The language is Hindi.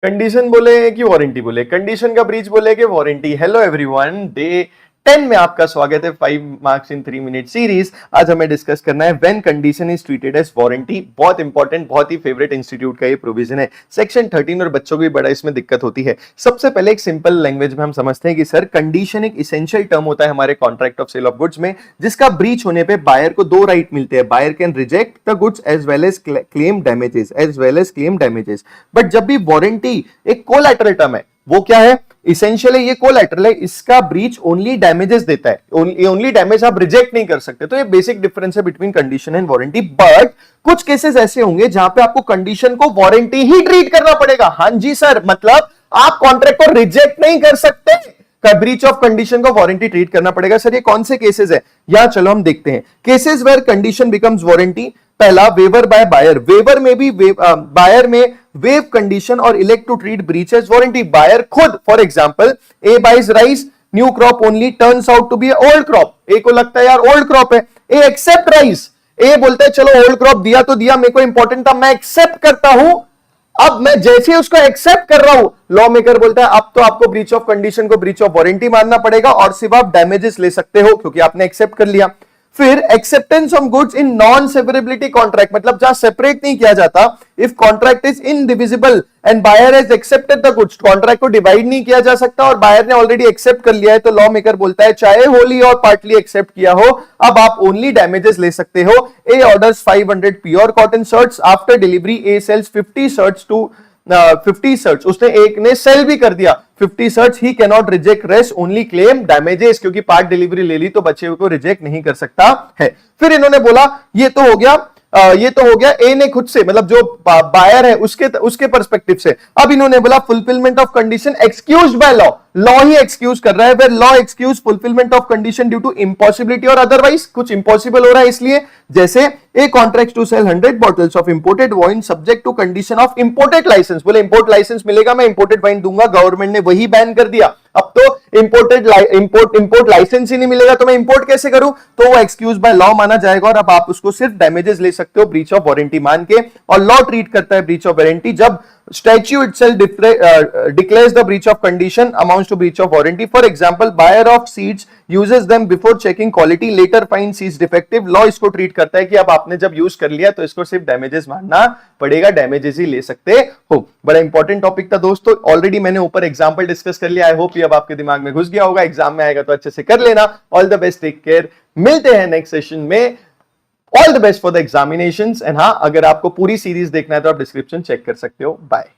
कंडीशन बोले कि वारंटी बोले, कंडीशन का ब्रीच बोले कि वारंटी। हेलो एवरीवन, डे 10 में आपका स्वागत है 5 मार्क्स इन 3 मिनट सीरीज। आज हमें डिस्कस करना है when condition is treated as warranty. बहुत इंपॉर्टेंट, बहुत ही फेवरेट इंस्टीट्यूट का ये प्रोविजन है, सेक्शन 13, और बच्चों को भी बड़ा इसमें दिक्कत होती है। सबसे पहले एक सिंपल लैंग्वेज में हम समझते हैं कि सर कंडीशन एक इसेंशियल टर्म होता है हमारे contract of sale of goods में, जिसका ब्रीच होने पे बायर को दो राइट मिलते हैं। Buyer can reject the goods as well as claim damages. But जब भी वारंटी एक कोलैटरल टर्म है, वो क्या है? इसेंशियली ये कोलैटरल है, इसका ब्रीच ओनली डैमेजेस देता है, ओनली डैमेज आप रिजेक्ट नहीं कर सकते। तो ये बेसिक डिफरेंस है between condition and warranty. But कुछ केसेस ऐसे होंगे जहां पे आपको कंडीशन को वारंटी ही ट्रीट करना पड़ेगा। हां जी सर, मतलब आप कॉन्ट्रैक्ट को रिजेक्ट नहीं कर सकते, ब्रीच ऑफ कंडीशन को वारंटी ट्रीट करना पड़ेगा। सर ये कौन से केसेस है? यहां चलो हम देखते हैं cases where condition becomes warranty. पहला, वेवर बाय बायर। वेवर में भी बायर में वेव कंडीशन और elect to treat breach as warranty. Buyer खुद, for example, A buys rice, new crop only, turns out to be old crop. A को लगता है यार ओल्ड क्रॉप है, ए एक्सेप्ट राइस। ए बोलता है चलो ओल्ड क्रॉप दिया तो दिया, मेरे को इंपॉर्टेंट था, मैं एक्सेप्ट करता हूं। अब मैं जैसे ही उसको एक्सेप्ट कर रहा हूं, लॉ मेकर बोलता है अब तो आपको ब्रीच ऑफ कंडीशन को ब्रीच ऑफ वारंटी मानना पड़ेगा और सिर्फ आप डैमेजेस ले सकते हो क्योंकि आपने एक्सेप्ट कर लिया। फिर acceptance of goods in non separability contract, मतलब जहां सेपरेट नहीं किया जाता। If contract is indivisible and buyer has accepted the goods, contract को डिवाइड नहीं किया जा सकता और बायर ने ऑलरेडी एक्सेप्ट कर लिया है, तो लॉ मेकर बोलता है चाहे होली और पार्टली एक्सेप्ट किया हो, अब आप ओनली डैमेजेस ले सकते हो। A orders 500 pure cotton shirts, after delivery a sales 50 shirts to 50 shirts, उसने एक ने सेल भी कर दिया 50 shirts, he can not reject rest, only claim damages, क्योंकि पार्ट डिलीवरी ले ली तो बच्चे को रिजेक्ट नहीं कर सकता है। फिर इन्होंने बोला ये तो हो गया ए ने खुद से, मतलब जो बायर है उसके पर्सपेक्टिव से। अब इन्होंने बोला fulfilment of condition excused by law, law ही एक्सक्यूज कर रहा है, where law excuse fulfilment of condition due to impossibility और अदरवाइज, कुछ इंपॉसिबल हो रहा है इसलिए। जैसे a contract to sell 100 bottles of imported wine subject to condition of imported licence. बोले इंपोर्ट लाइसेंस मिलेगा, मैं इंपोर्टेड वाइन दूंगा, गवर्नमेंट ने वही बैन कर दिया, अब तो इंपोर्ट लाइसेंस ही नहीं मिलेगा तो मैं इंपोर्ट कैसे करूं? तो वो एक्सक्यूज बाय लॉ माना जाएगा और अब आप उसको सिर्फ डैमेजेस ले सकते हो ब्रीच ऑफ वारंटी मान के। और लॉ ट्रीट करता है ब्रीच ऑफ वारंटी जब statute itself declares the breach of condition amounts to breach of warranty. For example, buyer of seeds uses them before checking quality, later finds seeds defective. Law इसको ट्रीट करता है कि अब आपने जब यूज कर लिया तो इसको सिर्फ डैमेजेस मानना पड़ेगा, डैमेजेस ही ले सकते हो। बड़ा इंपॉर्टेंट टॉपिक था दोस्तों, ऑलरेडी मैंने ऊपर एग्जांपल डिस्कस कर लिया। आई होप ये अब आपके दिमाग में घुस गया होगा, एग्जाम में आएगा तो अच्छे से कर लेना। All the best, take care, मिलते हैं नेक्स्ट सेशन में। All the best for the examinations. And हाँ, अगर आपको पूरी सीरीज देखना है तो आप डिस्क्रिप्शन चेक कर सकते हो। बाय।